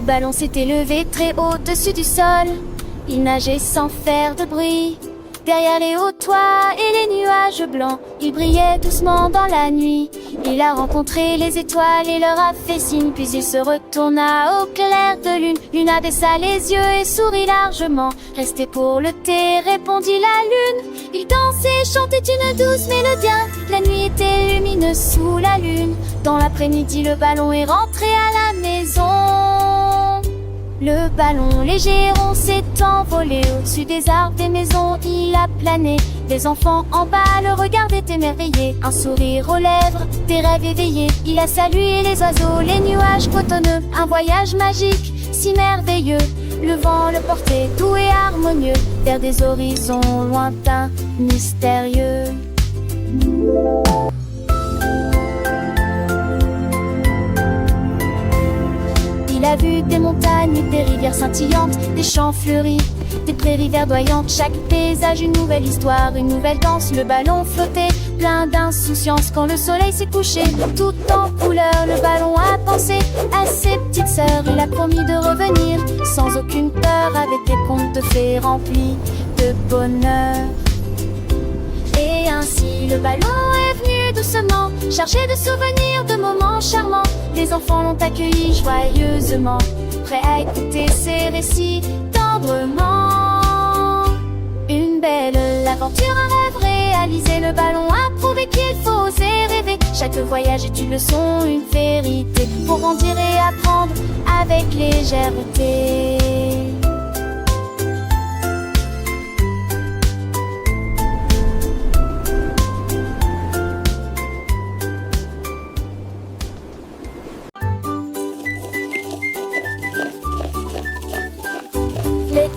ballon s'était levé très haut au-dessus du sol. Il nageait sans faire de bruit. Derrière les hauts toits et les nuages blancs, il brillait doucement dans la nuit. Il a rencontré les étoiles et leur a fait signe, puis il se retourna au clair de lune. Luna baissa les yeux et sourit largement. Restez pour le thé, répondit la lune. Il dansait, chantait une douce mélodie. La nuit était lumineuse sous la lune. Dans l'après-midi, le ballon est rentré à la maison. Le ballon léger rond s'est envolé au-dessus des arbres, des maisons, il a plané. Les enfants en bas le regardaient émerveillés, un sourire aux lèvres, des rêves éveillés. Il a salué les oiseaux, les nuages cotonneux, un voyage magique, si merveilleux. Le vent le portait doux et harmonieux, vers des horizons lointains, mystérieux. Il a vu des montagnes, des rivières scintillantes, des champs fleuris, des prairies verdoyantes. Chaque paysage, une nouvelle histoire, une nouvelle danse. Le ballon flottait, plein d'insouciance. Quand le soleil s'est couché, tout en couleur, le ballon a pensé à ses petites sœurs. Il a promis de revenir, sans aucune peur, avec des contes de fées remplis de bonheur. Et ainsi le ballon est venu doucement, chargé de souvenirs, de moments charmants. Les enfants l'ont accueilli joyeusement, prêts à écouter ses récits tendrement. Une belle aventure, un rêve réalisé. Le ballon a prouvé qu'il faut oser rêver. Chaque voyage est une leçon, une vérité, pour grandir et apprendre avec légèreté.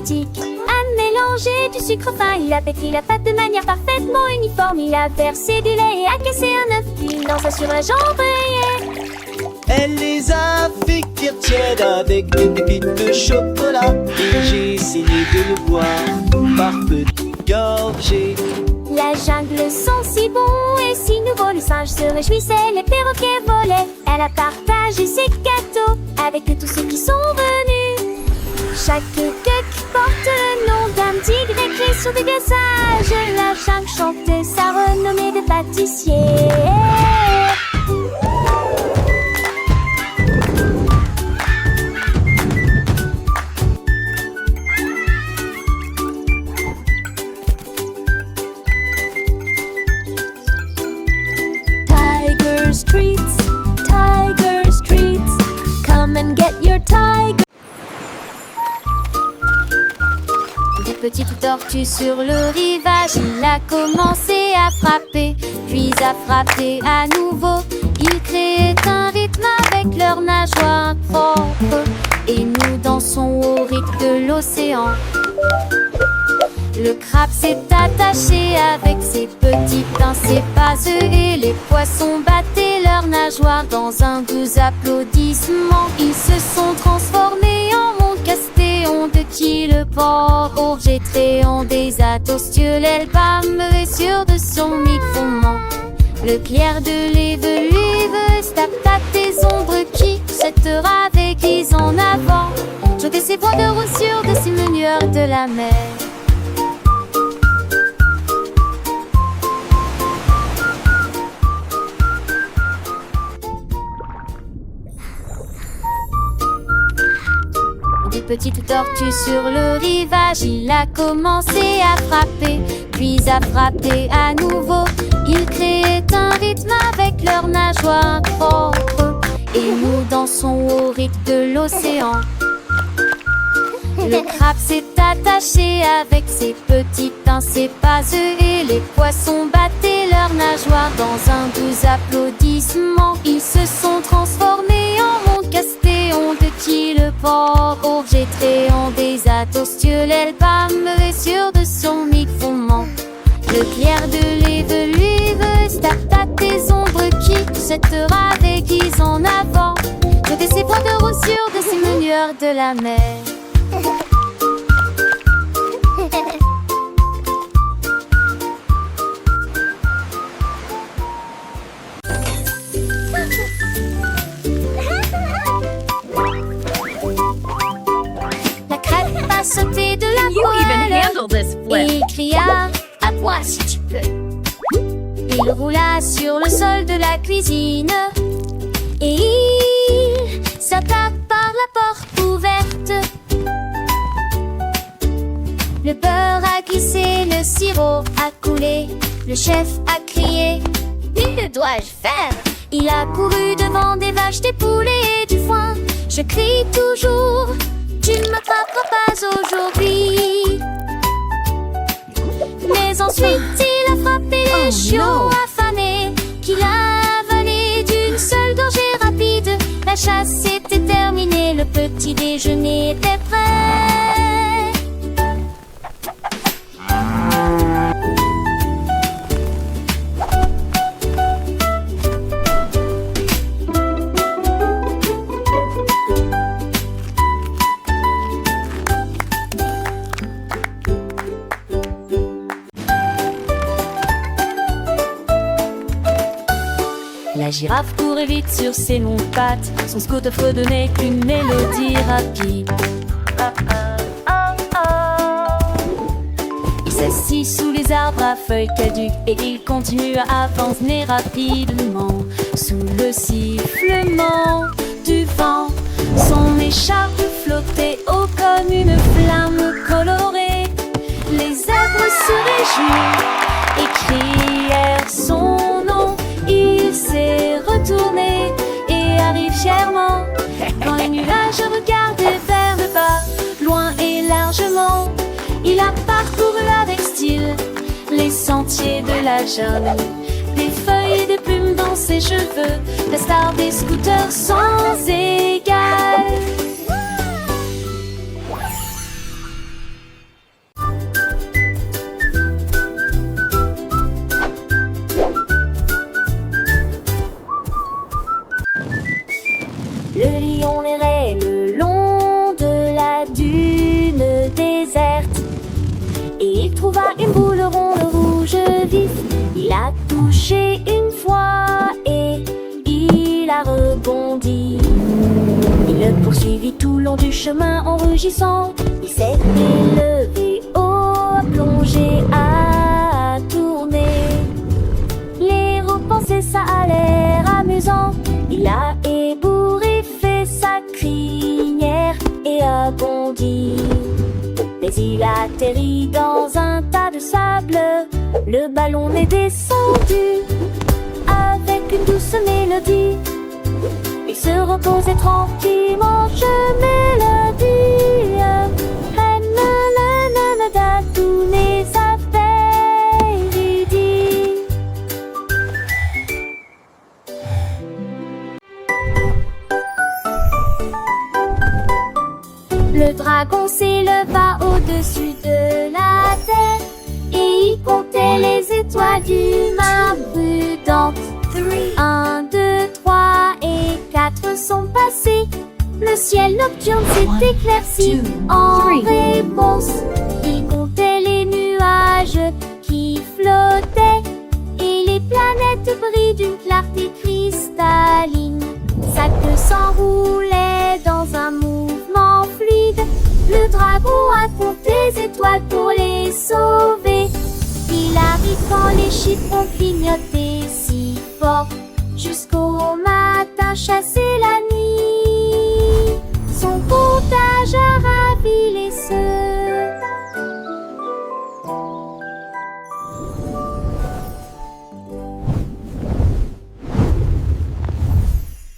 A mélangé du sucre fin, il a pétri la pâte de manière parfaitement uniforme. Il a versé du lait et a cassé un œuf. Il dansa sur un jambier. Elle les a fait cuire tièdes avec des pépites de chocolat. Et j'ai essayé de le boire par petites gorgées. La jungle sent si bon et si nouveau. Les singes se réjouissaient, les perroquets volaient. Elle a partagé ses gâteaux avec tous ceux qui sont venus. Chaque cake porte le nom d'un tigre écrit sur des visages. La jungle chantait sa renommée de pâtissier. Tiger streets, come and get your tiger. Des petites tortues sur le rivage, il a commencé à frapper, puis à frapper à nouveau. Ils créaient un rythme avec leurs nageoires propres, et nous dansons au rythme de l'océan. Le crabe s'est attaché avec ses petits pincers vaseux, et les poissons battaient leurs nageoires dans un doux applaudissement. Ils se sont transformés en mondes castéons, de qui le porc orgétréant des atostieux, l'elbam sûr de son micro-ment. Le clair de l'éveluve tape tes ombres qui se te ravéguisent en avant. Jeter ses points de roussure de ces menueurs de la mer. Des petites tortues sur le rivage, il a commencé à frapper, puis à frapper à nouveau. Ils créaient un rythme avec leurs nageoires propres, et nous dansons au rythme de l'océan. Le crabe s'est attaché avec ses petits pincers vaseux, et les poissons battaient leurs nageoires dans un doux applaudissement. Ils se sont transformés en mondes castéons, de qui le porc orgétréant des atostieux, l'elbam sûr de son micro-ment. Le clair de l'éveluve tape tes ombres qui se te ravéguisent en avant. Jeter ses points de roussure de ces menueurs de la mer. Et il cria: à moi si tu peux. Il roula sur le sol de la cuisine et il sauta par la porte ouverte. Le beurre a glissé, le sirop a coulé. Le chef a crié: que dois-je faire? Il a couru devant des vaches, des poulets et du foin. Je crie toujours: tu ne m'attraperas pas aujourd'hui. Mais ensuite il a frappé les chiots affamés, qu'il a avalé d'une seule gorgée rapide. La chasse était terminée, le petit déjeuner était prêt. La girafe courait vite sur ses longues pattes, son scout fredonnait qu'une mélodie rapide. Il s'assit sous les arbres à feuilles caduques et il continua à avancer rapidement. Sous le sifflement du vent, son écharpe flottait haut comme une flamme colorée. Les arbres se réjouirent et crièrent son nom. Il s'est retourné et arrive fièrement. Quand les nuages regardaient vers le bas, loin et largement, il a parcouru avec style les sentiers de la jungle. Des feuilles et des plumes dans ses cheveux, la star des scooters sans égal. Le lion errait le long de la dune déserte et il trouva une boule ronde rouge vif. Il a touché une fois et il a rebondi. Il le poursuivit tout le long du chemin en rugissant. Il s'est élevé haut, a plongé, a tourné. Les roues pensaient ça a l'air amusant. Il a ébouré, fait sa crinière et a bondi. Mais il a atterri dans un tas de sable. Le ballon est descendu avec une douce mélodie. Il se reposait tranquillement, je mélodie. Tous mes affaires érudits. Le dragon s'éleva au-dessus de la terre et il comptait les étoiles du mar prudente. 1, 2, 3 et 4 sont passés. Le ciel nocturne s'est éclairci en réponse. Il comptait les nuages qui flottaient et les planètes brillent d'une clarté cristalline. Sa queue s'enroulait dans un mouvement fluide. Le dragon a compté les étoiles pour les sauver. Il arrive quand les chiffres ont clignoté si fort. Jusqu'au matin, chasser la nuit.